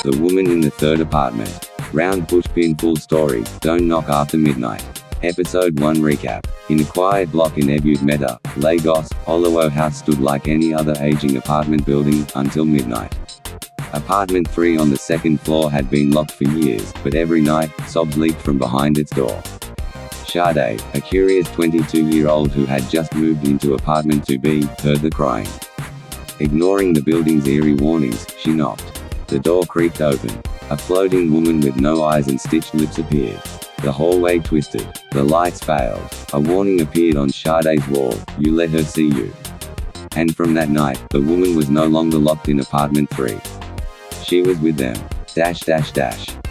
The woman in the third apartment. Round pushpin full story, don't knock after midnight. Episode 1 recap. In a quiet block in Ebute Metta, Lagos, Olowo House stood like any other aging apartment building, until midnight. Apartment 3 on the second floor had been locked for years, but every night, sobs leaked from behind its door. Sade, a curious 22-year-old who had just moved into apartment 2B, heard the crying. Ignoring the building's eerie warnings, she knocked. The door creaked open. A floating woman with no eyes and stitched lips appeared. The hallway twisted. The lights failed. A warning appeared on Sade's wall, "You let her see you." And from that night, the woman was no longer locked in apartment 3. She was with them.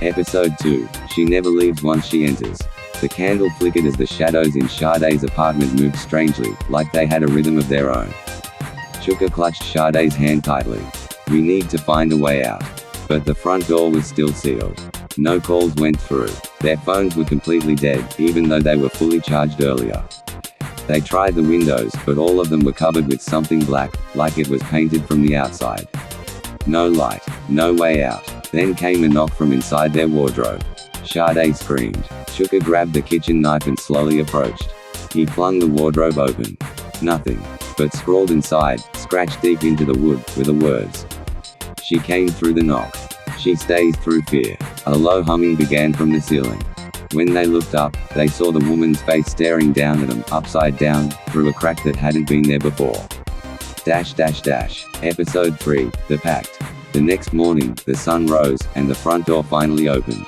Episode 2. She never leaves once she enters. The candle flickered as the shadows in Sade's apartment moved strangely, like they had a rhythm of their own. Chuka clutched Sade's hand tightly. "We need to find a way out." But the front door was still sealed. No calls went through. Their phones were completely dead, even though they were fully charged earlier. They tried the windows, but all of them were covered with something black, like it was painted from the outside. No light, no way out. Then came a knock from inside their wardrobe. Sade screamed. Chuka grabbed the kitchen knife and slowly approached. He flung the wardrobe open. Nothing. But scrawled inside, scratched deep into the wood, were the words. She came through the knock. She stays through fear. A low humming began from the ceiling. When they looked up, they saw the woman's face staring down at them, upside down, through a crack that hadn't been there before. Episode 3, The Pact. The next morning, the sun rose, and the front door finally opened.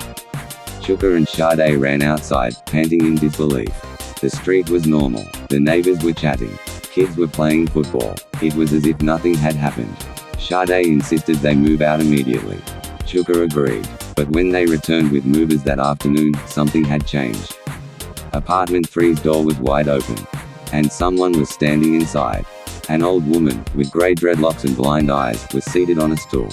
Chuka and Sade ran outside, panting in disbelief. The street was normal. The neighbors were chatting. Kids were playing football. It was as if nothing had happened. Sade insisted they move out immediately. Chuka agreed. But when they returned with movers that afternoon, something had changed. Apartment 3's door was wide open. And someone was standing inside. An old woman, with grey dreadlocks and blind eyes, was seated on a stool.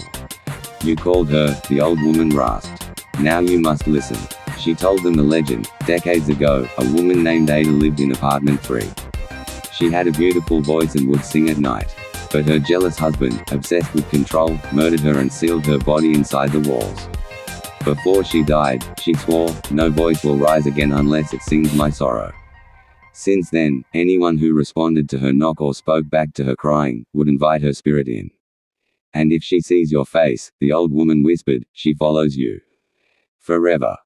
"You called her," the old woman rasped. "Now you must listen." She told them the legend. Decades ago, a woman named Ada lived in apartment 3. She had a beautiful voice and would sing at night. But her jealous husband, obsessed with control, murdered her and sealed her body inside the walls. Before she died, she swore, "No voice will rise again unless it sings my sorrow." Since then, anyone who responded to her knock or spoke back to her crying, would invite her spirit in. "And if she sees your face," the old woman whispered, "she follows you forever."